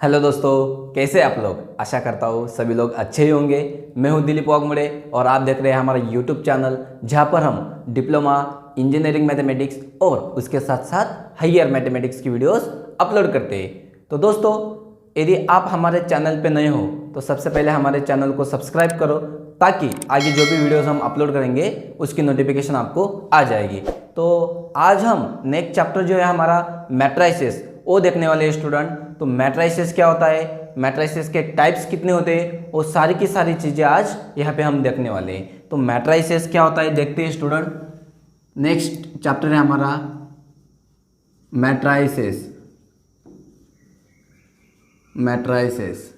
Hello दोस्तों, कैसे आप लोग। आशा करता हूँ सभी लोग अच्छे ही होंगे। मैं हूँ दिलीप वाघमोड़े और आप देख रहे हैं हमारा यूट्यूब चैनल, जहाँ पर हम डिप्लोमा इंजीनियरिंग मैथमेटिक्स और उसके साथ साथ हायर मैथमेटिक्स की वीडियोस अपलोड करते हैं। तो दोस्तों, यदि आप हमारे चैनल पे नए हो तो सबसे पहले हमारे चैनल को सब्सक्राइब करो, ताकि आगे जो भी वीडियोस हम अपलोड करेंगे उसकी नोटिफिकेशन आपको आ जाएगी। तो आज हम नेक्स्ट चैप्टर जो है हमारा मैट्राइसेस वो देखने वाले हैं स्टूडेंट। तो मैट्राइसेस क्या होता है, मैट्राइसेस के टाइप्स कितने होते हैं, वो सारी की सारी चीज़ें आज यहाँ पे हम देखने वाले हैं। तो मैट्राइसेस क्या होता है देखते हैं स्टूडेंट। नेक्स्ट चैप्टर है हमारा मैट्राइसेस। मैट्राइसेस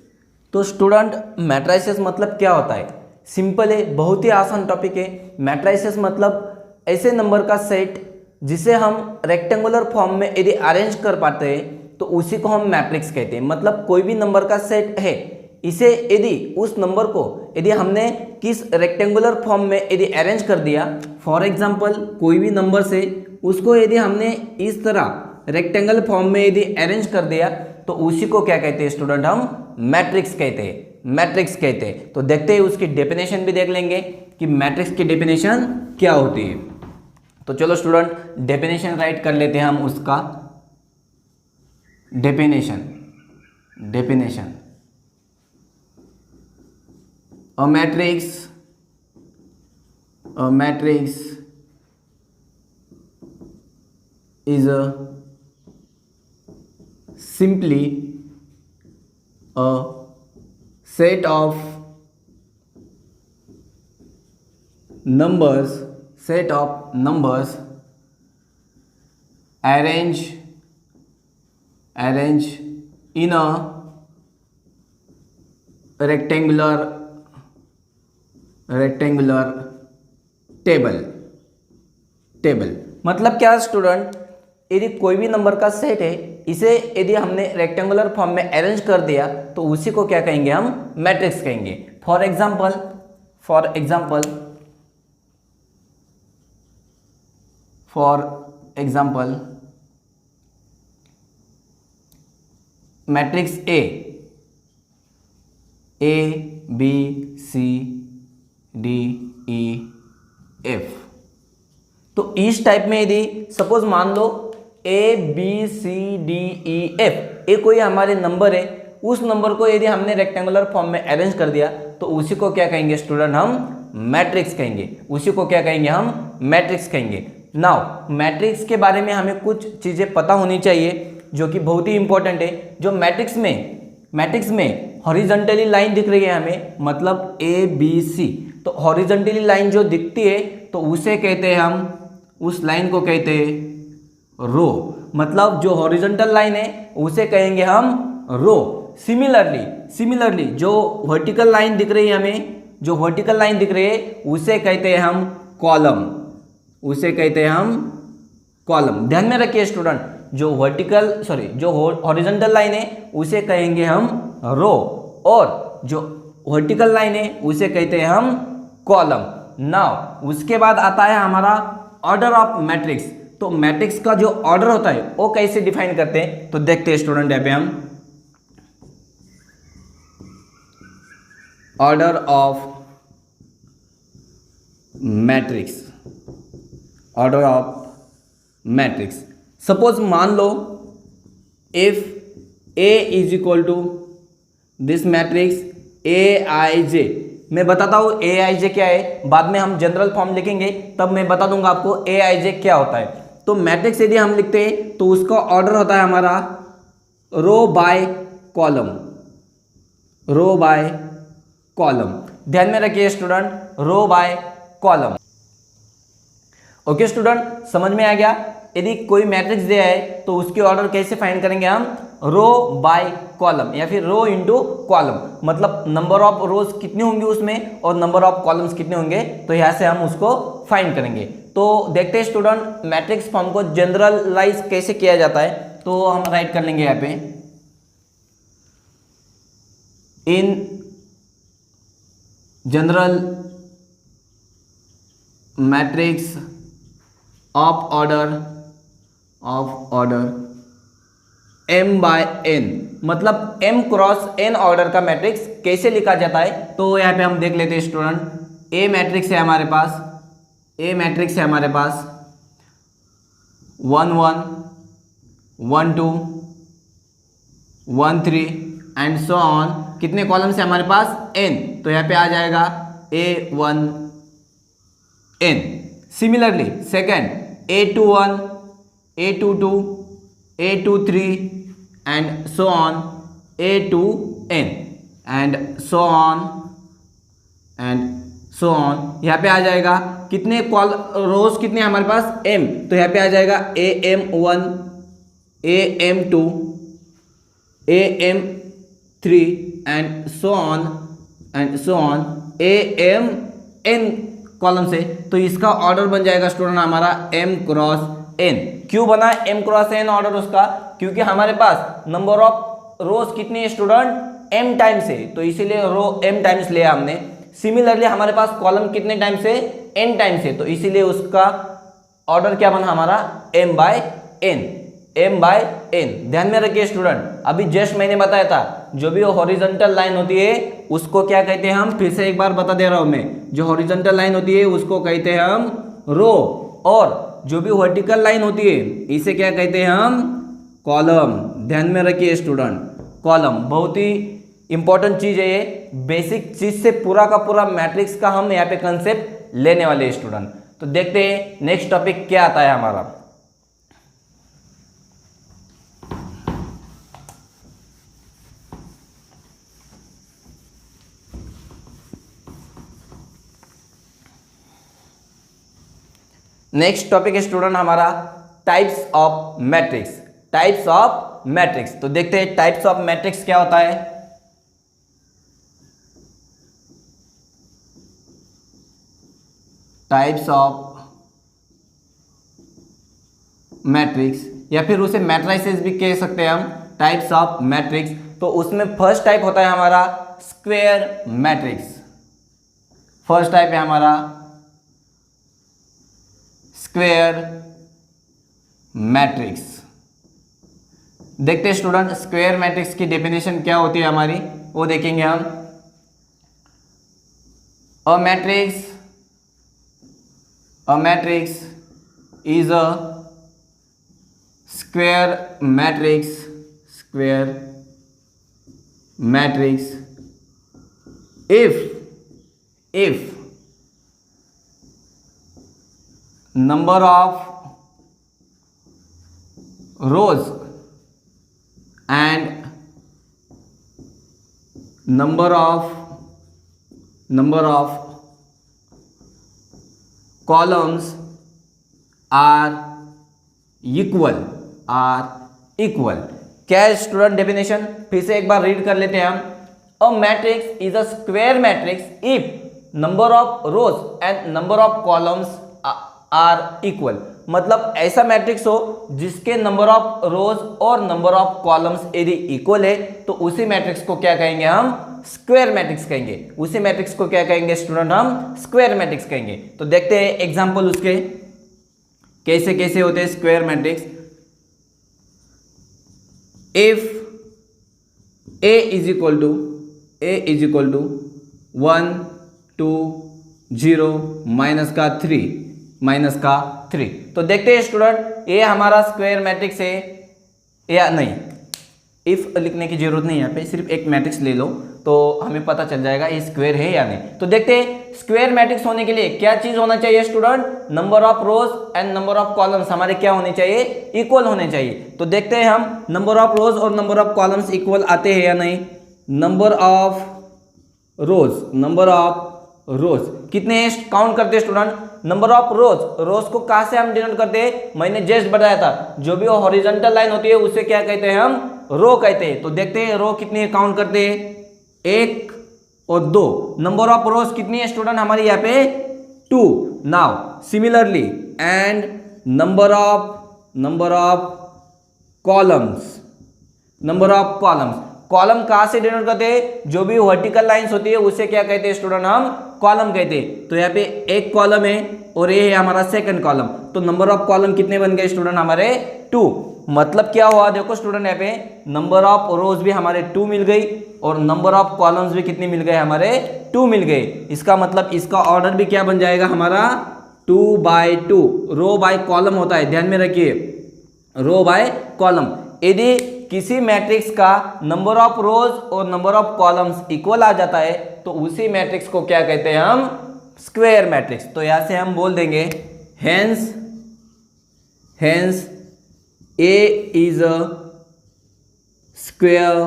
तो स्टूडेंट, मैट्राइसेस मतलब क्या होता है। सिंपल है, बहुत ही आसान टॉपिक है। मैट्राइसेस मतलब ऐसे नंबर का सेट जिसे हम रेक्टेंगुलर फॉर्म में यदि अरेंज कर पाते हैं तो उसी को हम मैट्रिक्स कहते हैं। मतलब कोई भी नंबर का सेट है, इसे यदि उस नंबर को यदि हमने किस रेक्टेंगुलर फॉर्म में यदि अरेंज कर दिया, फॉर एग्जांपल कोई भी नंबर से उसको यदि हमने इस तरह रेक्टेंगल फॉर्म में यदि अरेंज कर दिया तो उसी को क्या कहते हैं स्टूडेंट, हम मैट्रिक्स कहते हैं। मैट्रिक्स कहते हैं। तो देखते हैं, उसकी डेफिनेशन भी देख लेंगे कि मैट्रिक्स की डेफिनेशन क्या होती है। तो चलो स्टूडेंट, डेफिनेशन राइट कर लेते हैं हम उसका। Definition a matrix is simply a set of numbers arranged in a rectangular table. मतलब क्या स्टूडेंट, यदि कोई भी नंबर का सेट है, इसे यदि हमने रेक्टेंगुलर फॉर्म में अरेंज कर दिया तो उसी को क्या कहेंगे, हम मैट्रिक्स कहेंगे। For example matrix A B C D E F. तो इस टाइप में यदि सपोज मान लो A B C D E F, ये कोई हमारे नंबर है, उस नंबर को यदि हमने रेक्टेंगुलर फॉर्म में अरेंज कर दिया तो उसी को क्या कहेंगे स्टूडेंट, हम मैट्रिक्स कहेंगे। उसी को क्या कहेंगे, हम मैट्रिक्स कहेंगे। नाउ मैट्रिक्स के बारे में हमें कुछ चीज़ें पता होनी चाहिए जो कि बहुत ही इंपॉर्टेंट है। जो मैट्रिक्स में हॉरिजॉन्टली लाइन दिख रही है हमें, मतलब ए बी सी, तो हॉरिजॉन्टली लाइन जो दिखती है तो उसे कहते हैं हम, उस लाइन को कहते हैं रो। मतलब जो हॉरिजॉन्टल लाइन है उसे कहेंगे हम रो। सिमिलरली जो वर्टिकल लाइन दिख रही है हमें, जो वर्टिकल लाइन दिख रही है उसे कहते हैं हम कॉलम। ध्यान में रखिए स्टूडेंट, जो हॉरिजॉन्टल लाइन है उसे कहेंगे हम रो, और जो वर्टिकल लाइन है उसे कहते हैं हम कॉलम। नाउ उसके बाद आता है हमारा ऑर्डर ऑफ मैट्रिक्स। तो मैट्रिक्स का जो ऑर्डर होता है वो कैसे डिफाइन करते हैं, तो देखते हैं स्टूडेंट यहाँ पे हम। Order of matrix. सपोज मान लो if A is equal to this matrix A I J. मैं बताता हूँ ए आई जे क्या है, बाद में हम जनरल फॉर्म लिखेंगे तब मैं बता दूंगा आपको ए आई जे क्या होता है। तो मैट्रिक्स यदि हम लिखते हैं तो उसका ऑर्डर होता है हमारा रो बाय कॉलम। ध्यान में रखिए student, row by column. Okay student, समझ में आ गया। यदि कोई मैट्रिक्स दिया है तो उसके ऑर्डर कैसे फाइंड करेंगे हम, रो बाय कॉलम या फिर रो इनटू कॉलम। मतलब नंबर ऑफ रोज कितनी होंगी उसमें और नंबर ऑफ कॉलम्स कितने होंगे, तो यहाँ से हम उसको फाइंड करेंगे। तो देखते हैं स्टूडेंट, मैट्रिक्स फॉर्म को जनरलाइज कैसे किया जाता है। तो हम राइट कर लेंगे यहाँ पे, in general matrix of order m by n मतलब m क्रॉस n ऑर्डर का मैट्रिक्स कैसे लिखा जाता है, तो यहाँ पे हम देख लेते हैं स्टूडेंट। ए मैट्रिक्स है हमारे पास, ए मैट्रिक्स है हमारे पास 1 1 1 2 1 3 एंड सो ऑन। कितने कॉलम से हमारे पास n, तो यहाँ पे आ जाएगा A1 n। Similarly second A21 A22 A23 and so on A2n and so on and so on. यहाँ पे आ जाएगा कितने रोज कितने हमारे पास m, तो यहाँ पे आ जाएगा AM1 AM2 AM3 and so on AMn column से। तो इसका ऑर्डर बन जाएगा स्टूडेंट हमारा m क्रॉस n। क्यों बना m क्रॉस n ऑर्डर उसका, क्योंकि हमारे पास नंबर ऑफ रोज कितनी है स्टूडेंट m टाइम्स है, तो इसीलिए रो m टाइम्स लिया हमने। सिमिलरली हमारे पास कॉलम कितने टाइम्स है n टाइम्स है, तो इसीलिए उसका ऑर्डर क्या बना हमारा m by n, m by n। ध्यान में रखिए स्टूडेंट, अभी जस्ट मैंने बताया था जो भी हॉरिजॉन्टल लाइन होती है उसको क्या कहते हैं हम, फिर से एक बार बता दे रहा हूं मैं, जो हॉरिजॉन्टल लाइन होती है उसको कहते हैं हम रो, और जो भी वर्टिकल लाइन होती है इसे क्या कहते हैं हम, कॉलम। ध्यान में रखिए स्टूडेंट, कॉलम बहुत ही इंपॉर्टेंट चीज है ये, बेसिक चीज से पूरा का पूरा मैट्रिक्स का हम यहाँ पे कंसेप्ट लेने वाले हैं स्टूडेंट। तो देखते हैं नेक्स्ट टॉपिक क्या आता है हमारा। नेक्स्ट टॉपिक है स्टूडेंट हमारा types of matrix, types of matrix. तो देखते हैं टाइप्स ऑफ मैट्रिक्स क्या होता है। टाइप्स ऑफ मैट्रिक्स, या फिर उसे मैट्रिसेस भी कह सकते हैं हम, टाइप्स ऑफ मैट्रिक्स। तो उसमें फर्स्ट टाइप होता है हमारा स्क्वायर मैट्रिक्स। फर्स्ट टाइप है हमारा स्क्वायर मैट्रिक्स। देखते हैं स्टूडेंट स्क्वायर मैट्रिक्स की डेफिनेशन क्या होती है हमारी, वो देखेंगे हम। A matrix is a square matrix if number of rows and number of columns are equal। क्या है स्टूडेंट डेफिनेशन, फिर से एक बार रीड कर लेते हैं हम। A matrix is a square matrix if number of rows and number of columns are equal. मतलब ऐसा मैट्रिक्स हो जिसके नंबर ऑफ रोज और नंबर ऑफ कॉलम्स यदि इक्वल है तो उसी मैट्रिक्स को क्या कहेंगे हम, स्क्वायर मैट्रिक्स कहेंगे। उसी मैट्रिक्स को क्या कहेंगे स्टूडेंट, हम स्क्वायर मैट्रिक्स कहेंगे। तो देखते हैं एग्जांपल उसके कैसे कैसे होते हैं square matrix. If A is equal to 1 2 0 minus का 3। तो देखते हैं स्टूडेंट ये हमारा स्क्वायर मैट्रिक्स है या नहीं। इफ लिखने की जरूरत नहीं, यहाँ पे सिर्फ एक मैट्रिक्स ले लो तो हमें पता चल जाएगा ये स्क्वायर है या नहीं। तो देखते हैं स्क्वायर मैट्रिक्स होने के लिए क्या चीज होना चाहिए student, number of rows and number of columns हमारे क्या होने चाहिए, इक्वल होने चाहिए। तो देखते हैं हम नंबर ऑफ रोज और नंबर ऑफ कॉलम्स इक्वल आते हैं या नहीं। नंबर ऑफ रोज कितने काउंट करते हैं स्टूडेंट, नंबर ऑफ रोज को कहां से हम डिनोट करते हैं, मैंने जस्ट बताया था जो भी हॉरिजॉन्टल लाइन होती है उसे क्या कहते हैं, हम रो कहते हैं। तो देखते हैं रो कितने काउंट करते हैं, 1 और 2। नंबर ऑफ रोज कितनी है स्टूडेंट हमारी यहाँ पे 2। Now similarly and number of columns column कहां से डिनोट करते हैं, जो भी वर्टिकल लाइंस होती है उसे क्या कहते हैं स्टूडेंट, हम कॉलम कहते हैं। तो यहाँ पे एक कॉलम है और ये है हमारा सेकंड कॉलम, तो नंबर ऑफ कॉलम कितने बन गए स्टूडेंट हमारे 2। मतलब क्या हुआ, देखो स्टूडेंट यहाँ पे नंबर ऑफ रोज भी हमारे 2 मिल गई और नंबर ऑफ कॉलम्स भी कितने मिल गए हमारे 2 मिल गए। इसका मतलब इसका ऑर्डर भी क्या बन जाएगा हमारा 2/2, रो बाय कॉलम होता है, ध्यान में रखिए, रो बाय कॉलम। यदि किसी मैट्रिक्स का नंबर ऑफ रोज और नंबर ऑफ कॉलम्स इक्वल आ जाता है तो उसी मैट्रिक्स को क्या कहते हैं हम, स्क्वायर मैट्रिक्स। तो यहां से हम बोल देंगे hence A is a square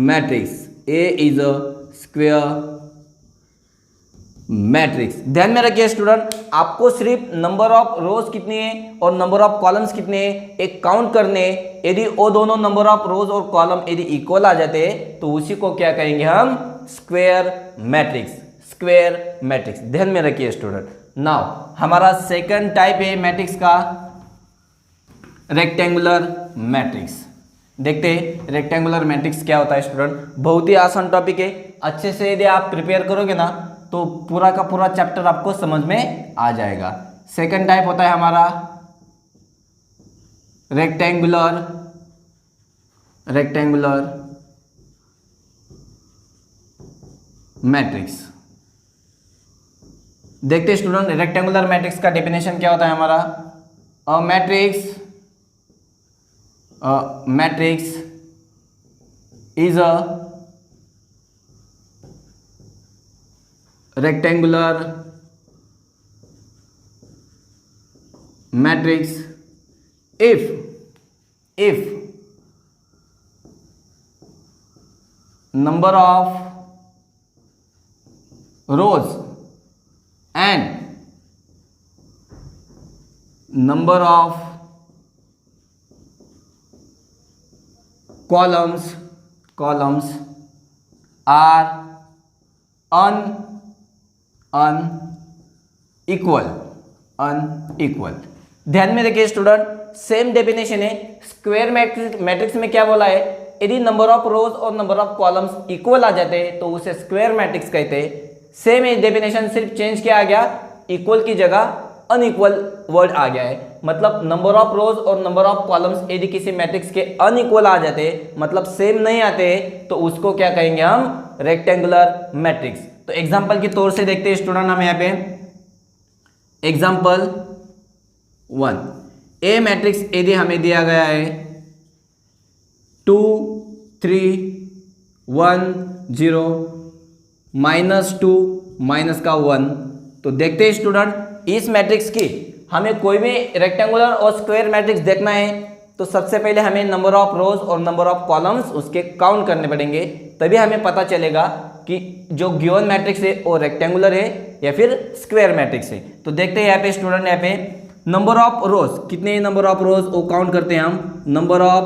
matrix, A is a square matrix. ध्यान में रखिए स्टूडेंट, आपको सिर्फ नंबर ऑफ रोज कितनी है और नंबर ऑफ कॉलम्स कितने हैं एक काउंट करने। यदि वो दोनों नंबर ऑफ रोज और कॉलम यदि इक्वल आ जाते हैं तो उसी को क्या कहेंगे हम, स्क्वायर मैट्रिक्स, स्क्वायर मैट्रिक्स। ध्यान में रखिए स्टूडेंट। नाउ हमारा सेकंड टाइप है मैट्रिक्स का रेक्टेंगुलर मैट्रिक्स। देखते हैं रेक्टेंगुलर मैट्रिक्स क्या होता है स्टूडेंट, बहुत ही आसान टॉपिक है। अच्छे से यदि आप प्रिपेयर करोगे ना तो पूरा का पूरा चैप्टर आपको समझ में आ जाएगा। सेकंड टाइप होता है हमारा रेक्टेंगुलर मैट्रिक्स। देखते हैं स्टूडेंट रेक्टेंगुलर मैट्रिक्स का डेफिनेशन क्या होता है हमारा, a matrix is a rectangular matrix if number of rows and number of columns are unequal। ध्यान में रखिए स्टूडेंट, सेम डेफिनेशन है। स्क्वायर मैट्रिक्स में क्या बोला है, यदि नंबर ऑफ रोज और नंबर ऑफ कॉलम्स इक्वल आ जाते हैं तो उसे स्क्वायर मैट्रिक्स कहते हैं। सेम डेफिनेशन, सिर्फ चेंज किया गया, इक्वल की जगह अनइक्वल वर्ड आ गया है। मतलब नंबर ऑफ रोज और नंबर ऑफ कॉलम्स यदि किसी मैट्रिक्स के अनइक्वल आ जाते मतलब सेम नहीं आते तो उसको क्या कहेंगे हम, रेक्टेंगुलर मैट्रिक्स। तो एग्जांपल के तौर से देखते हैं स्टूडेंट, हम यहाँ पे एग्जांपल 1, ए मैट्रिक्स यदि हमें दिया गया है 2 3 1 0 -2 -1, तो देखते हैं स्टूडेंट इस मैट्रिक्स की हमें कोई भी रेक्टेंगुलर और स्क्वायर मैट्रिक्स देखना है तो सबसे पहले हमें नंबर ऑफ रोज और नंबर ऑफ कॉलम्स उसके काउंट करने पड़ेंगे, तभी हमें पता चलेगा कि जो गिवन मैट्रिक्स है वो रेक्टेंगुलर है या फिर स्क्वायर मैट्रिक्स है। तो देखते हैं यहाँ पे स्टूडेंट, यहाँ पे नंबर ऑफ रोज कितने, नंबर ऑफ रोज वो काउंट करते हैं हम। नंबर ऑफ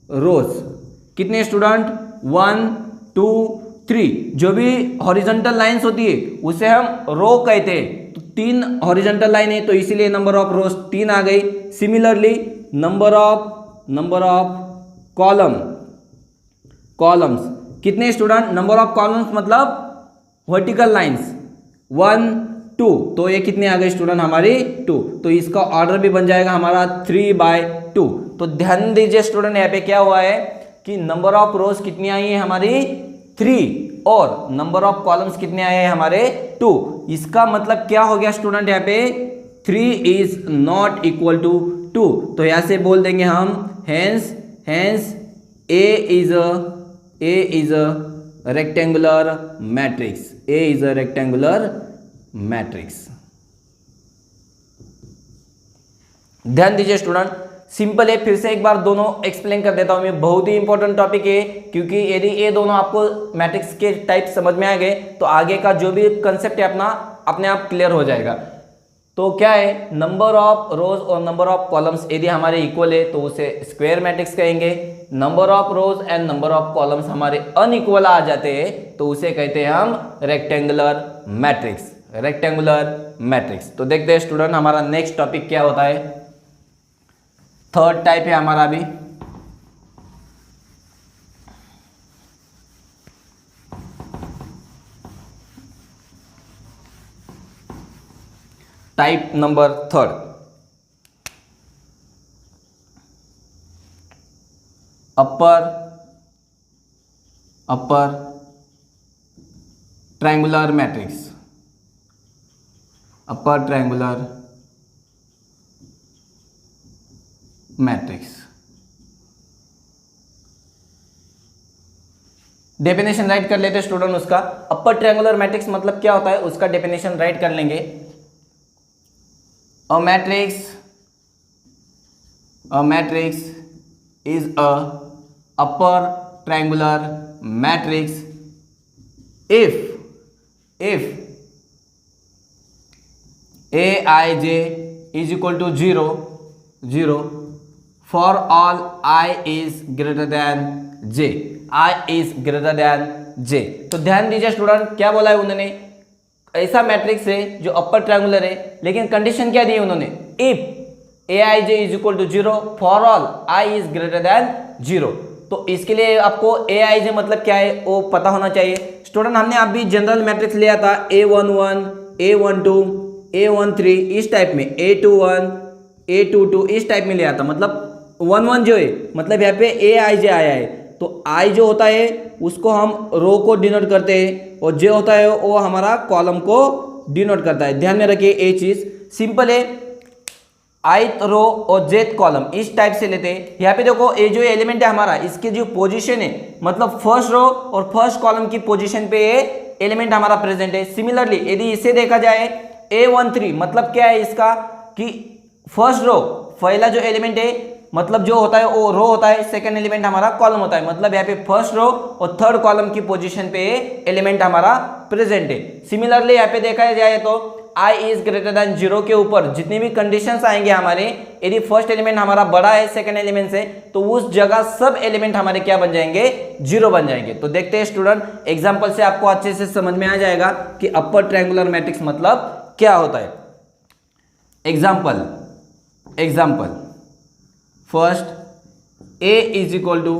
रोज कितने स्टूडेंट, 1 2 3। जो भी हॉरिजॉन्टल लाइंस होती है उसे हम रो कहते हैं। तो 3 हॉरिजॉन्टल लाइन है तो इसीलिए नंबर ऑफ रोज 3 आ गई। सिमिलरली नंबर ऑफ कॉलम्स कितने स्टूडेंट, नंबर ऑफ कॉलम्स मतलब वर्टिकल लाइंस 1 2, तो ये कितने आ गए स्टूडेंट हमारी 2। तो इसका ऑर्डर भी बन जाएगा हमारा 3/2। तो ध्यान दीजिए स्टूडेंट, यहाँ पे क्या हुआ है कि नंबर ऑफ रोज कितनी आई है हमारी 3 और नंबर ऑफ कॉलम्स कितने आए हैं हमारे 2। इसका मतलब क्या हो गया स्टूडेंट, यहाँ पे 3 इज नॉट इक्वल टू 2। तो यहाँ से बोल देंगे हम hence A is a rectangular matrix, A is a rectangular matrix. ध्यान दीजिए स्टूडेंट, सिंपल है, फिर से एक बार दोनों एक्सप्लेन कर देता हूं मैं। बहुत ही इंपॉर्टेंट टॉपिक है क्योंकि यदि ये दोनों आपको मैट्रिक्स के टाइप समझ में आ गए तो आगे का जो भी कंसेप्ट है अपना अपने आप क्लियर हो जाएगा। तो क्या है, नंबर ऑफ रोज और नंबर ऑफ कॉलम्स यदि हमारे इक्वल है तो उसे स्क्वायर मैट्रिक्स कहेंगे। Number of rows and number of columns हमारे अनइक्वल आ जाते हैं तो उसे कहते हैं हम रेक्टेंगुलर मैट्रिक्स, रेक्टेंगुलर मैट्रिक्स। तो देखते हैं स्टूडेंट हमारा नेक्स्ट टॉपिक क्या होता है। थर्ड टाइप है हमारा भी टाइप नंबर 3, अपर triangular matrix, upper triangular matrix. Definition right कर लेते स्टूडेंट उसका। अपर ट्रायंगुलर मैट्रिक्स मतलब क्या होता है उसका डेफिनेशन राइट कर लेंगे। अ matrix is a upper triangular matrix if aij is equal to 0 for all I is greater than j, I is greater than j। तो ध्यान दीजिए स्टूडेंट, क्या बोला है उन्होंने, ऐसा मैट्रिक्स है जो अपर ट्रायंगुलर है, लेकिन कंडीशन क्या दी है उन्होंने, if aij is equal to 0 for all I is greater than 0। तो इसके लिए आपको aij मतलब क्या है वो पता होना चाहिए स्टूडेंट। हमने अभी जनरल मैट्रिक्स लिया था a11, a12, a13 इस टाइप में, a21, a22 इस टाइप में लिया था। मतलब 11 जो है मतलब यहाँ पे aij आया है, तो i जो होता है उसको हम रो को डिनोट करते हैं और j होता है वो हमारा कॉलम को डिनोट करता है। ध्यान में रखिए ये चीज सिंपल है, ith रो और jth कॉलम इस टाइप से लेते हैं। यहाँ पे देखो ये जो एलिमेंट है हमारा, इसकी जो पोजीशन है मतलब फर्स्ट रो और फर्स्ट कॉलम की पोजीशन पे ये एलिमेंट हमारा प्रेजेंट है। सिमिलरली यदि इसे देखा जाए a13 मतलब क्या है इसका कि फर्स्ट रो पहला जो एलिमेंट है मतलब जो होता है वो रो होता है, सेकंड एलिमेंट हमारा कॉलम होता है। मतलब यहाँ पे फर्स्ट रो और थर्ड कॉलम की पोजीशन पे एलिमेंट हमारा प्रेजेंट है। सिमिलरली यहाँ पे देखा जाए तो i इज ग्रेटर देन 0 के ऊपर जितनी भी कंडीशंस आएंगे हमारे, यदि फर्स्ट एलिमेंट हमारा बड़ा है सेकंड एलिमेंट से, तो उस जगह सब एलिमेंट हमारे क्या बन जाएंगे, 0 बन जाएंगे। तो देखते हैं स्टूडेंट, एग्जांपल से आपको अच्छे से समझ में आ जाएगा कि अपर ट्रायंगुलर मैट्रिक्स मतलब क्या होता है। Example first a is equal to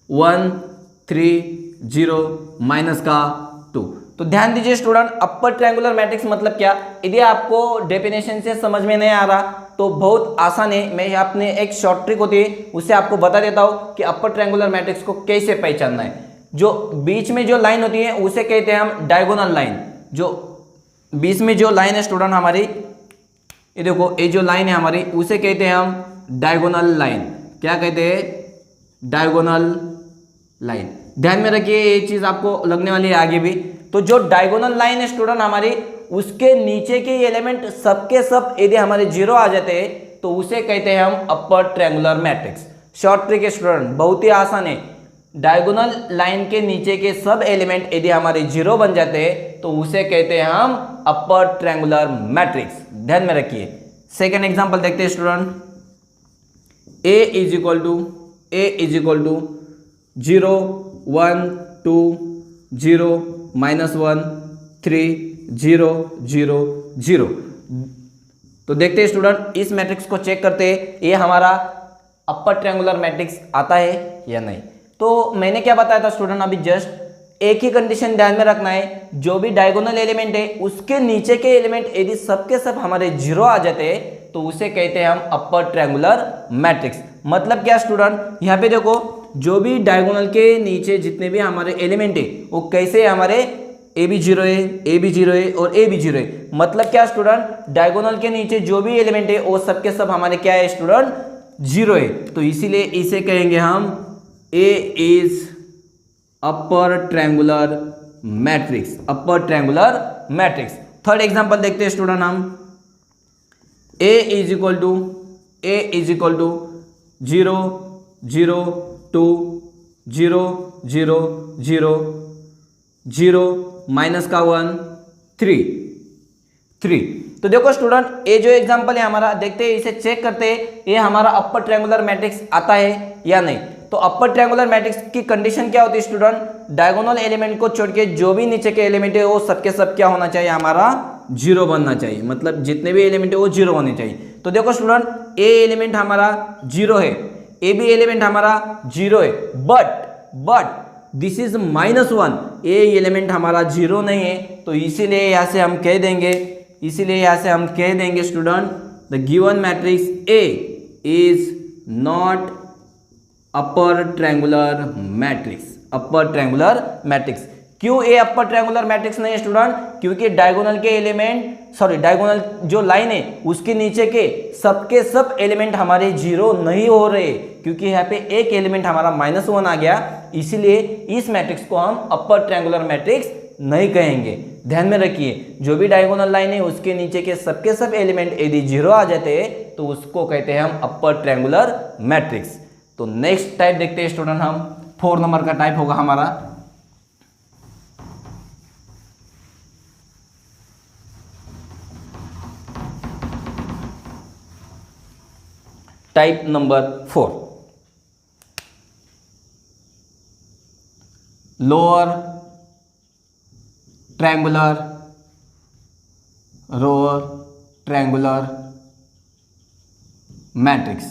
1 3 0 minus का 2। तो ध्यान दीजिए स्टूडेंट, अपर ट्रायंगुलर मैट्रिक्स मतलब क्या, यदि आपको डेफिनेशन से समझ में नहीं आ रहा तो बहुत आसान है, मैं अपने एक शॉर्ट ट्रिक होती है उससे आपको बता देता हूं कि अपर ट्रायंगुलर मैट्रिक्स को कैसे पहचानना है। जो बीच में जो लाइन होती है उसे कहते हैं हम डायगोनल लाइन। जो बीच में जो लाइन है स्टूडेंट हमारी, ये देखो ये जो लाइन है हमारी उसे कहते हैं हम डायगोनल लाइन। क्या कहते हैं, डायगोनल लाइन। ध्यान में रखिए ये चीज आपको लगने वाली है आगे भी। तो जो डायगोनल लाइन है स्टूडेंट हमारी, उसके नीचे के एलिमेंट सबके सब यदि हमारे 0 आ जाते हैं तो उसे कहते हैं हम अपर ट्रायंगुलर मैट्रिक्स। शॉर्ट ट्रिक है स्टूडेंट, बहुत ही आसान है। डायगोनल लाइन के नीचे के सब एलिमेंट यदि हमारे 0 बन जाते हैं तो उसे कहते हैं हम अपर ट्रायंगुलर मैट्रिक्स। ध्यान में रखिए। सेकेंड एग्जाम्पल देखते हैं student, a is equal to 0 1 2 0 -1 3 0 0 0। तो देखते हैं स्टूडेंट, इस मैट्रिक्स को चेक करते हैं ये हमारा अपर ट्रायंगुलर मैट्रिक्स आता है या नहीं। तो मैंने क्या बताया था स्टूडेंट अभी जस्ट, एक ही कंडीशन ध्यान में रखना है, जो भी डायगोनल एलिमेंट है उसके नीचे के एलिमेंट यदि सबके सब हमारे 0 आ जाते हैं तो उसे कहते हैं हम अपर ट्रायंगुलर मैट्रिक्स। मतलब क्या स्टूडेंट, यहाँ पे देखो जो भी डायगोनल के नीचे जितने भी हमारे एलिमेंट है वो कैसे हमारे ए भी 0 है, ए भी 0 है और ए भी 0 है। मतलब क्या स्टूडेंट, डायगोनल के नीचे जो भी एलिमेंट है वो सबके सब हमारे क्या है स्टूडेंट, 0 है। तो इसीलिए इसे कहेंगे हम A is upper triangular matrix, upper triangular matrix. Third example देखते हैं स्टूडेंट हम, A is equal to 0 0 2 0 0 0 0 minus का 1 3 3। तो देखो स्टूडेंट, ये जो एग्जांपल है हमारा, देखते हैं इसे चेक करते हैं ये हमारा अपर ट्रायंगुलर मैट्रिक्स आता है या नहीं। तो अपर ट्रायंगुलर मैट्रिक्स की कंडीशन क्या होती है स्टूडेंट, डायगोनल एलिमेंट को छोड़ के जो भी नीचे के एलिमेंट है वो सबके सब क्या होना चाहिए, हमारा 0 बनना चाहिए। मतलब जितने भी एलिमेंट है वो 0 होने चाहिए। तो देखो स्टूडेंट, ए एलिमेंट हमारा 0 है, ए बी एलिमेंट हमारा 0 है, but this is -1, A element हमारा 0 नहीं है। तो इसीलिए यहाँ से हम कह देंगे student, the given matrix A is not upper triangular matrix. Upper triangular matrix. क्यों ए अपर ट्रायंगुलर मैट्रिक्स नहीं है स्टूडेंट? क्योंकि डायगोनल के एलिमेंट डायगोनल जो लाइन है उसके नीचे के सब एलिमेंट हमारे जीरो नहीं हो रहे, क्योंकि यहाँ पे एक एलिमेंट हमारा -1 आ गया, इसीलिए इस मैट्रिक्स को हम अपर ट्रायंगुलर मैट्रिक्स नहीं कहेंगे। ध्यान में रखिए, जो भी डायगोनल लाइन है उसके नीचे के सब एलिमेंट यदि जीरो आ जाते हैं तो उसको कहते हैं हम अपर ट्रायंगुलर मैट्रिक्स। तो नेक्स्ट टाइप देखते हैं स्टूडेंट हम, 4 नंबर का टाइप होगा हमारा type number 4, lower triangular matrix.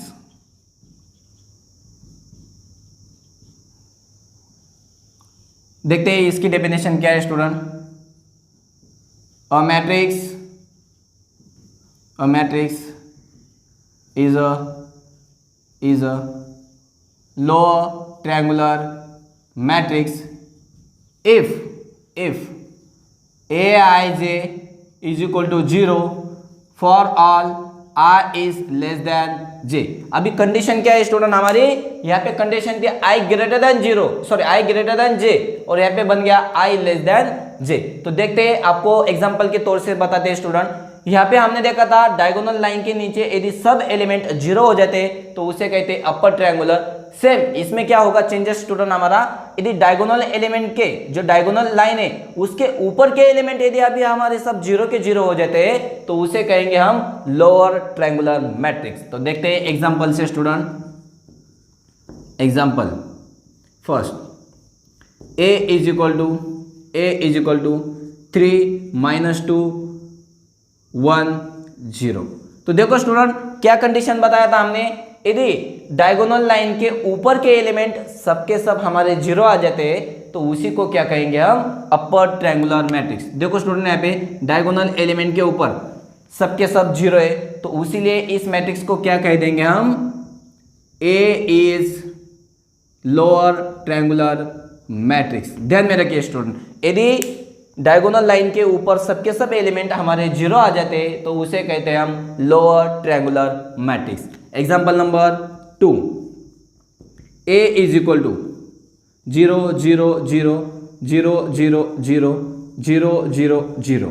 देखते हैं इसकी डेफिनेशन क्या है student. A matrix is a lower triangular matrix if Aij is equal to 0 for all r is less than j। अभी कंडीशन क्या है स्टूडेंट हमारी? यहाँ पे कंडीशन थी i greater than 0, i greater than j, और यहाँ पे बन गया i लेस देन j। तो देखते हैं, आपको एग्जांपल के तौर से बताते हैं स्टूडेंट। यहाँ पे हमने देखा था डायगोनल लाइन के नीचे यदि सब एलिमेंट जीरो हो जाते तो उसे कहते हैं अपर ट्रायंगुलर। सेम इसमें क्या होगा चेंजेस स्टूडेंट हमारा, यदि डायगोनल एलिमेंट के जो डायगोनल लाइन है उसके ऊपर के एलिमेंट यदि अभी हमारे सब जीरो के जीरो हो जाते हैं तो उसे कहेंगे हम लोअर ट्रायंगुलर मैट्रिक्स। तो देखते हैं एग्जांपल से student. Example first, a is equal to 3 - 2 1 0। तो देखो स्टूडेंट क्या कंडीशन बताया था हमने, यदि डायगोनल लाइन के ऊपर के एलिमेंट सबके सब हमारे जीरो आ जाते हैं तो उसी को क्या कहेंगे हम अपर ट्रायंगुलर मैट्रिक्स। देखो स्टूडेंट यहाँ पे डायगोनल एलिमेंट के ऊपर सबके सब जीरो है तो उसीलिए इस मैट्रिक्स को क्या कह देंगे हम, A is lower triangular matrix. ध्यान में रखिए स्टूडेंट, यदि डायगोनल लाइन के ऊपर सबके सब एलिमेंट हमारे जीरो आ जाते हैं तो उसे कहते हैं हम lower triangular matrix. Example number 2, a is equal to 0 0 0 0 0 0 0 0 0।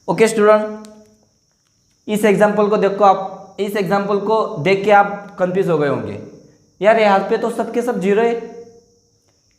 Okay student, इस एग्जांपल को देखो, आप इस एग्जांपल को देख के आप कंफ्यूज हो गए होंगे, यार यहाँ पे तो सबके सब जीरो है।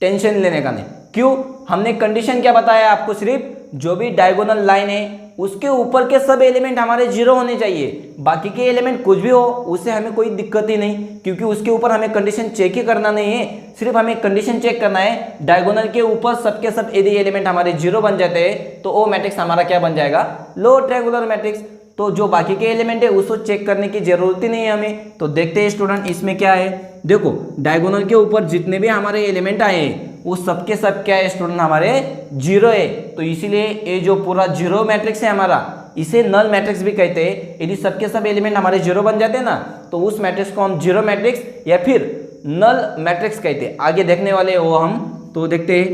टेंशन लेने का नहीं, क्यों? हमने कंडीशन क्या बताया आपको, सिर्फ जो भी डायगोनल लाइन है उसके ऊपर के सब एलिमेंट हमारे जीरो होने चाहिए, बाकी के एलिमेंट कुछ भी हो उससे हमें कोई दिक्कत ही नहीं, क्योंकि उसके ऊपर हमें कंडीशन चेक ही करना नहीं है। सिर्फ हमें कंडीशन चेक करना है, डायगोनल के ऊपर सबके सब यदि एलिमेंट हमारे जीरो बन जाते हैं तो वो मैट्रिक्स हमारा क्या बन जाएगा, लोअर ट्रायंगुलर मैट्रिक्स। तो जो बाकी के एलिमेंट है उसको चेक करने की जरूरत ही नहीं है हमें। तो देखते हैं स्टूडेंट इसमें क्या है। देखो डायगोनल के ऊपर जितने भी हमारे एलिमेंट आए हैं वो सबके सब क्या है स्टूडेंट, हमारे जीरो है। तो इसीलिए ये जो पूरा जीरो मैट्रिक्स है हमारा, इसे नल मैट्रिक्स भी कहते हैं। यदि सबके सब एलिमेंट हमारे जीरो बन जाते हैं ना तो उस मैट्रिक्स को हम जीरो मैट्रिक्स या फिर नल मैट्रिक्स कहते हैं। आगे देखने वाले वो हम तो देखते हैं,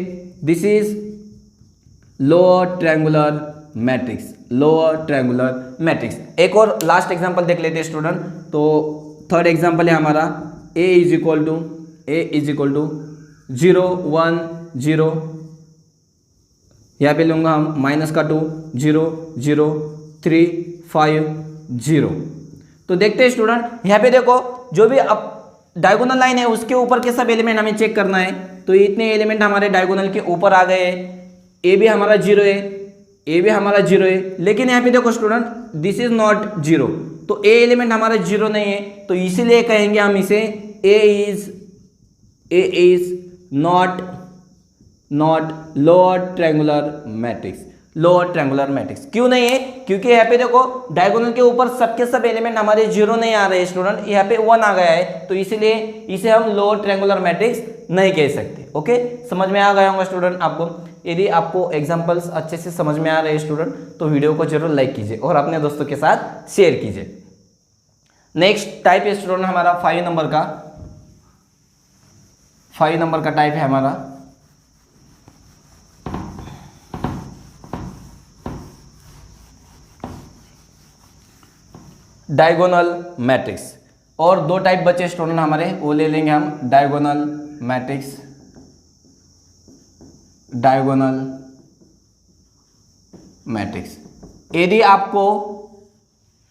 this is lower triangular matrix, lower triangular matrix. एक और लास्ट एग्जांपल देख लेते हैं स्टूडेंट। तो थर्ड एग्जांपल है हमारा a इज इक्वल टू 0 1 0, यहाँ पे लूँगा हम -2 0 0 3 5 0। तो देखते हैं स्टूडेंट, यहाँ पे देखो जो भी अब डायगोनल लाइन है उसके ऊपर के सब एलिमेंट हमें चेक करना है। तो इतने एलिमेंट हमारे डायगोनल के ऊपर आ गए हैं, ए भी हमारा जीरो है, ए भी हमारा जीरो है, लेकिन यहाँ पे देखो student this is not zero, तो ए एलिमेंट हमारा जीरो नहीं है। तो इसीलिए कहेंगे हम इसे A is not lower triangular matrix, lower triangular matrix. क्यों नहीं है? क्योंकि यहाँ पे देखो डायगोनल के ऊपर सबके सब एलिमेंट हमारे जीरो नहीं आ रहे हैं स्टूडेंट, यहाँ पे 1 आ गया है, तो इसीलिए इसे हम लोअर ट्रायंगुलर मैट्रिक्स नहीं कह सकते। ओके, समझ में आ गया होगा स्टूडेंट आपको। यदि आपको एग्जांपल्स अच्छे से समझ में आ रहे हैं स्टूडेंट तो वीडियो को जरूर लाइक कीजिए और अपने दोस्तों के साथ शेयर कीजिए। नेक्स्ट टाइप है स्टूडेंट हमारा 5 नंबर का, 5 नंबर का टाइप है हमारा डायगोनल मैट्रिक्स। और 2 टाइप बचे स्टूडेंट हमारे, वो ले लेंगे हम डायगोनल मैट्रिक्स, डायगोनल मैट्रिक्स। यदि आपको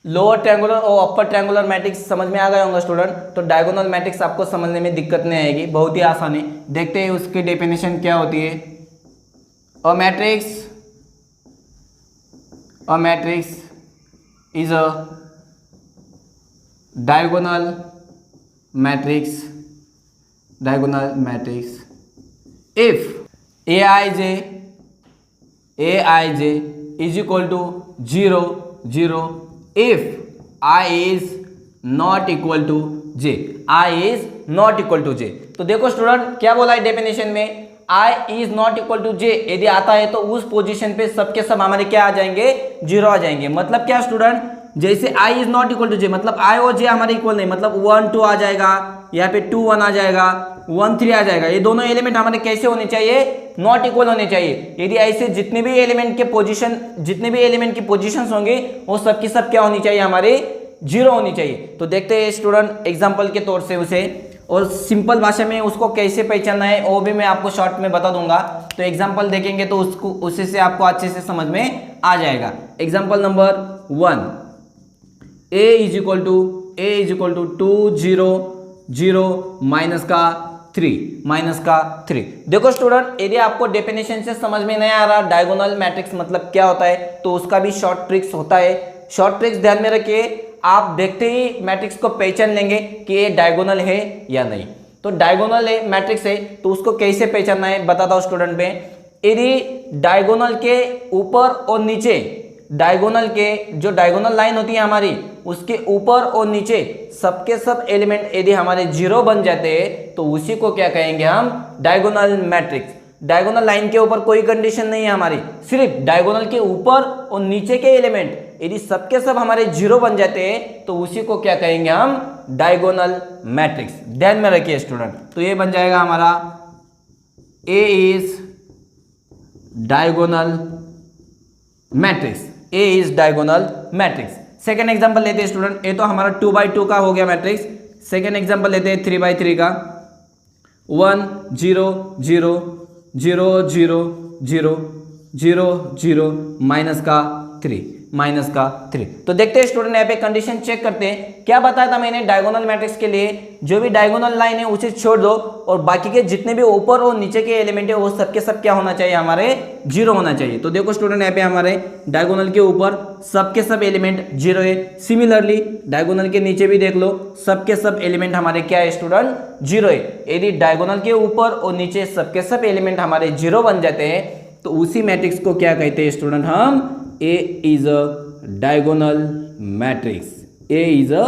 लोअर ट्रायंगुलर और अपर ट्रायंगुलर मैट्रिक्स समझ में आ गए होंगे स्टूडेंट, तो डायगोनल मैट्रिक्स आपको समझने में दिक्कत नहीं आएगी, बहुत ही आसानी। देखते हैं उसकी डेफिनेशन क्या होती है। अ matrix is a diagonal matrix if aij is equal to 0 0 if I is not equal to j, I is not equal to j। तो देखो स्टूडेंट क्या बोला है डेफिनेशन में, I is not equal to j यदि आता है तो उस पोजीशन पे सबके सब हमारे क्या आ जाएंगे, 0 आ जाएंगे। मतलब क्या स्टूडेंट, जैसे I is not equal to j मतलब I और j हमारे इक्वल नहीं, मतलब 1 2 आ जाएगा, यहाँ पे 2 1 आ जाएगा, 1 3 आ जाएगा। ये दोनों एलिमेंट हमारे कैसे होने चाहिए, नॉट इक्वल होने चाहिए। यदि ऐसे जितने भी एलिमेंट की पोजीशंस होंगे वो सब की सब क्या होनी चाहिए, हमारे 0 होनी चाहिए। तो देखते हैं स्टूडेंट एग्जांपल के तौर से उसे, और सिंपल भाषा में उसको कैसे पहचानना है वो भी मैं आपको शॉर्ट में बता दूंगा। तो एग्जांपल देखेंगे तो उसको उसी से आपको अच्छे से समझ में आ जाएगा। Example number 1, a is equal to 2 0 0 minus का 3। देखो स्टूडेंट यदि आपको डेफिनेशन से समझ में नहीं आ रहा डायगोनल मैट्रिक्स मतलब क्या होता है, तो उसका भी शॉर्ट ट्रिक्स होता है। शॉर्ट ट्रिक्स ध्यान में रखिए, आप देखते ही मैट्रिक्स को पहचान लेंगे कि ये डायगोनल है या नहीं। तो डायगोनल है मैट्रिक्स है तो उसको कैसे पहचानना है बताता हूं स्टूडेंट में। यदि डायगोनल के ऊपर और नीचे, डायगोनल के जो डायगोनल लाइन होती है हमारी उसके ऊपर और नीचे सबके सब एलिमेंट यदि हमारे 0 बन जाते हैं तो उसी को क्या कहेंगे हम, डायगोनल मैट्रिक्स। डायगोनल लाइन के ऊपर कोई कंडीशन नहीं है हमारी, सिर्फ डायगोनल के ऊपर और नीचे के एलिमेंट यदि सबके सब हमारे 0 बन जाते हैं तो उसी को क्या कहेंगे हम, डायगोनल मैट्रिक्स। ध्यान में रखिए स्टूडेंट। तो ये बन जाएगा हमारा A is diagonal matrix, A is diagonal matrix. Second example लेते हैं स्टूडेंट, ये तो हमारा 2x2 का हो गया मैट्रिक्स। सेकेंड एग्जांपल लेते हैं 3x3 का, 1 0 0 0 0 0 0 0 माइनस का 3। तो देखते हैं स्टूडेंट यहाँ पे कंडीशन चेक करते हैं। क्या बताया था मैंने डायगोनल मैट्रिक्स के लिए, जो भी डायगोनल लाइन है उसे छोड़ दो और बाकी के जितने भी ऊपर और नीचे के एलिमेंट है वो सबके सब क्या होना चाहिए, हमारे 0 होना चाहिए। तो देखो स्टूडेंट यहाँ पे हमारे डायगोनल के ऊपर सबके सब एलिमेंट 0 है। सिमिलरली डायगोनल के नीचे भी देख लो, सबके सब एलिमेंट हमारे क्या है स्टूडेंट, 0 है। यदि डायगोनल के ऊपर और नीचे सबके सब एलिमेंट हमारे 0 बन जाते हैं तो उसी मैट्रिक्स को क्या कहते हैं स्टूडेंट, हम A is a diagonal matrix, A is a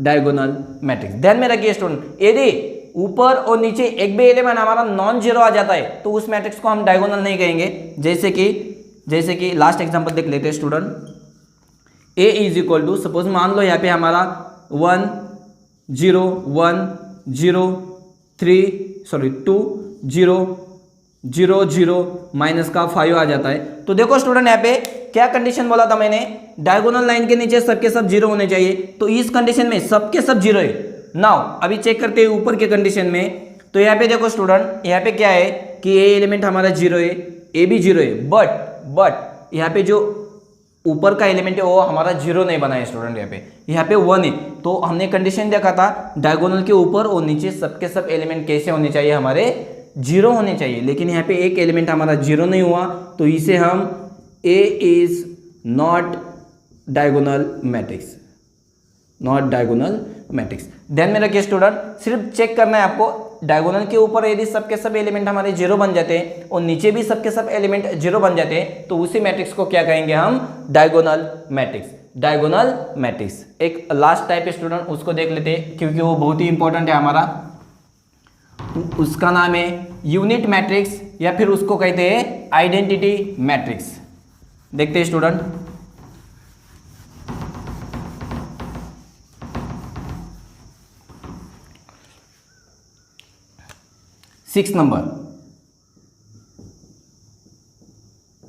diagonal matrix. ध्यान में रखिए स्टूडेंट, यदि ऊपर और नीचे एक भी एलिमेंट हमारा नॉन जीरो आ जाता है तो उस मैट्रिक्स को हम डायगोनल नहीं कहेंगे। जैसे कि लास्ट एग्जांपल देख लेते हैं student, A is equal to, suppose मान लो यहाँ पे हमारा 1 0 1 0 2 0 0 0 माइनस का 5 आ जाता है। तो देखो स्टूडेंट यहाँ पे क्या कंडीशन बोला था मैंने, डायगोनल लाइन के नीचे सबके सब 0 होने चाहिए। तो इस कंडीशन में सबके सब 0 है। नाउ अभी चेक करते हैं ऊपर के कंडीशन में। तो यहाँ पे देखो स्टूडेंट, यहाँ पे क्या है कि ये एलिमेंट हमारा 0 है, ए भी 0 है, बट यहाँ पे जो ऊपर का एलिमेंट है वो हमारा 0 नहीं बना है स्टूडेंट, यहाँ पे 1 है। तो हमने कंडीशन देखा था डायगोनल के ऊपर और नीचे सबके सब एलिमेंट कैसे होने चाहिए, हमारे 0 होने चाहिए। लेकिन यहाँ पे एक एलिमेंट हमारा 0 नहीं हुआ तो इसे हम A is not diagonal matrix, not diagonal matrix. ध्यान में रखिए स्टूडेंट, सिर्फ चेक करना है आपको, डायगोनल के ऊपर यदि सबके सब एलिमेंट हमारे 0 बन जाते हैं और नीचे भी सबके सब एलिमेंट 0 बन जाते हैं तो उसी मैट्रिक्स को क्या कहेंगे हम, डायगोनल मैट्रिक्स, डायगोनल मैट्रिक्स। एक लास्ट टाइप है स्टूडेंट, उसको देख लेते हैं क्योंकि वो बहुत ही इंपॉर्टेंट है हमारा। उसका नाम है यूनिट मैट्रिक्स या फिर उसको कहते हैं आइडेंटिटी मैट्रिक्स। देखते हैं स्टूडेंट, 6 नंबर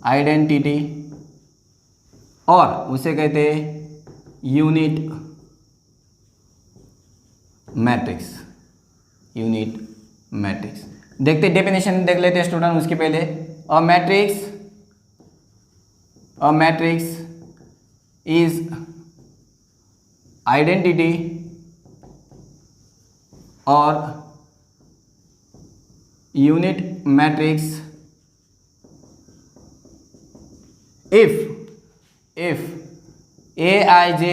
आइडेंटिटी, और उसे कहते हैं यूनिट मैट्रिक्स। यूनिट मैट्रिक्स देखते डेफिनेशन देख लेते हैं स्टूडेंट उसके पहले। अ मैट्रिक्स इज आइडेंटिटी और unit matrix if aij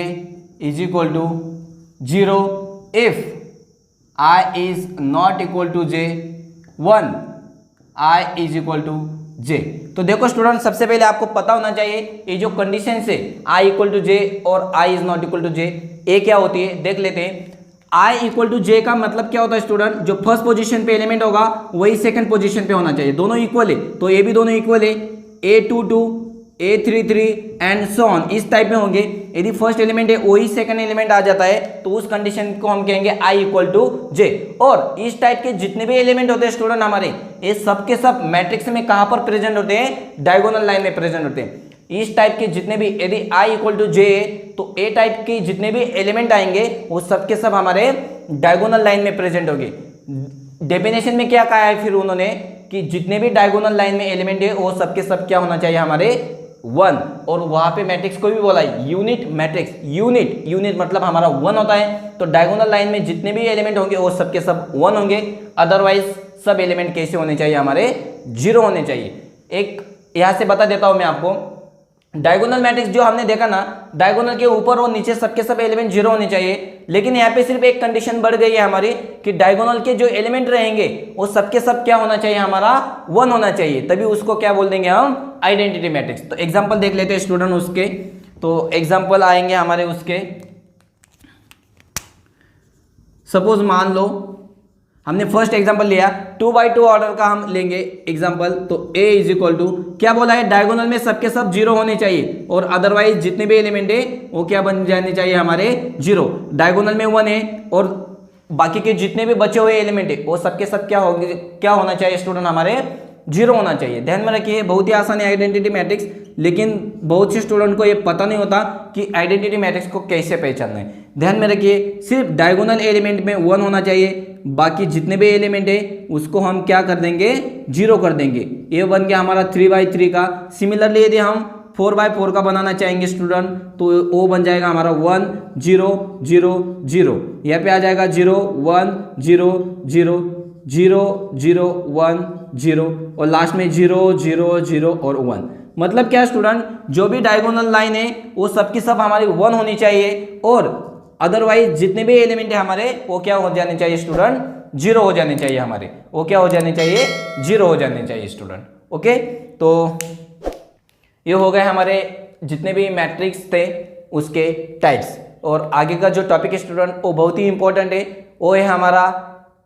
is equal to 0, if I is not equal to j, 1 I is equal to j। तो देखो स्टूडेंट, सबसे पहले आपको पता होना चाहिए ये जो कंडीशन है I इक्वल टू j और I is not equal to j, ये क्या होती है देख लेते हैं। I इक्वल टू j का मतलब क्या होता है स्टूडेंट, जो फर्स्ट पोजीशन पे एलिमेंट होगा वही सेकंड पोजीशन पे होना चाहिए, दोनों इक्वल है, तो ये भी दोनों इक्वल है, A22 A33 and so on इस टाइप में होंगे। यदि फर्स्ट एलिमेंट है वही सेकंड एलिमेंट आ जाता है तो उस कंडीशन को हम कहेंगे I इक्वल टू j। और इस टाइप के जितने भी एलिमेंट होते हैं स्टूडेंट हमारे, ये सब के सब मैट्रिक्स में कहां पर प्रेजेंट होते हैं, डायगोनल लाइन में प्रेजेंट होते हैं। इस टाइप के जितने भी, यदि I इक्वल टू j है तो ए टाइप के जितने भी एलिमेंट आएंगे वो सब के सब हमारे डायगोनल लाइन में प्रेजेंट होंगे। डेफिनेशन में क्या कहा है फिर उन्होंने कि जितने भी डायगोनल लाइन में एलिमेंट है वो सब के सब क्या होना चाहिए हमारे 1, और वहां पे मैट्रिक्स को भी बोला है यूनिट मैट्रिक्स। यूनिट मतलब हमारा 1 होता है, तो डायगोनल लाइन में जितने भी एलिमेंट होंगे वो सब के सब 1 होंगे, अदरवाइज सब एलिमेंट कैसे होने चाहिए हमारे 0 होने चाहिए। एक यहां से बता देता हूं मैं आपको, डायगोनल मैट्रिक्स जो हमने देखा ना, डायगोनल के ऊपर और नीचे सबके सब एलिमेंट 0 होने चाहिए, लेकिन यहाँ पे सिर्फ एक कंडीशन बढ़ गई है हमारी कि डायगोनल के जो एलिमेंट रहेंगे वो सबके सब क्या होना चाहिए हमारा 1 होना चाहिए, तभी उसको क्या बोल देंगे हम आइडेंटिटी मैट्रिक्स। तो एग्जांपल देख लेते हैं स्टूडेंट उसके, तो एग्जांपल आएंगे हमारे उसके। सपोज मान लो हमने फर्स्ट एग्जांपल लिया 2x2 ऑर्डर का हम लेंगे एग्जांपल, तो a इज इक्वल टू क्या बोला है, डायगोनल में सबके सब 0 होने चाहिए और अदरवाइज जितने भी एलिमेंट है वो क्या बन जाने चाहिए हमारे 0। डायगोनल में 1 है और बाकी के जितने भी बचे हुए एलिमेंट है वो सबके सब क्या होंगे, क्या होना चाहिए स्टूडेंट हमारे 0 होना चाहिए। ध्यान में रखिए, बहुत ही आसान है आइडेंटिटी मैट्रिक्स, लेकिन बहुत से स्टूडेंट को ये पता नहीं होता कि आइडेंटिटी मैट्रिक्स को कैसे पहचानना है। ध्यान में रखिए, सिर्फ डायगोनल एलिमेंट में 1 होना चाहिए, बाकी जितने भी एलिमेंट है उसको हम क्या कर देंगे 0 कर देंगे। ये बन गया हमारा 3x3 का। सिमिलरली यदि हम 4x4 का बनाना चाहेंगे स्टूडेंट तो वो बन जाएगा हमारा 1 0 0 0, यहाँ पे आ जाएगा 0 1 0 0 0 0 1 0 और लास्ट में 0 0 0 और 1। मतलब क्या स्टूडेंट, जो भी डायगोनल लाइन है वो सबकी सब हमारी 1 होनी चाहिए और अदरवाइज जितने भी एलिमेंट है हमारे वो क्या हो जाने चाहिए स्टूडेंट 0 हो जाने चाहिए हमारे, वो क्या हो जाने चाहिए 0 हो जाने चाहिए स्टूडेंट। ओके, तो ये हो गए हमारे जितने भी मैट्रिक्स थे उसके टाइप्स। और आगे का जो टॉपिक है स्टूडेंट वो बहुत ही इंपॉर्टेंट है, वो है हमारा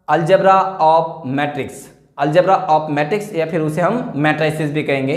algebra of matrix. Algebra of matrix या फिर उसे हम मैट्रिसेस भी कहेंगे।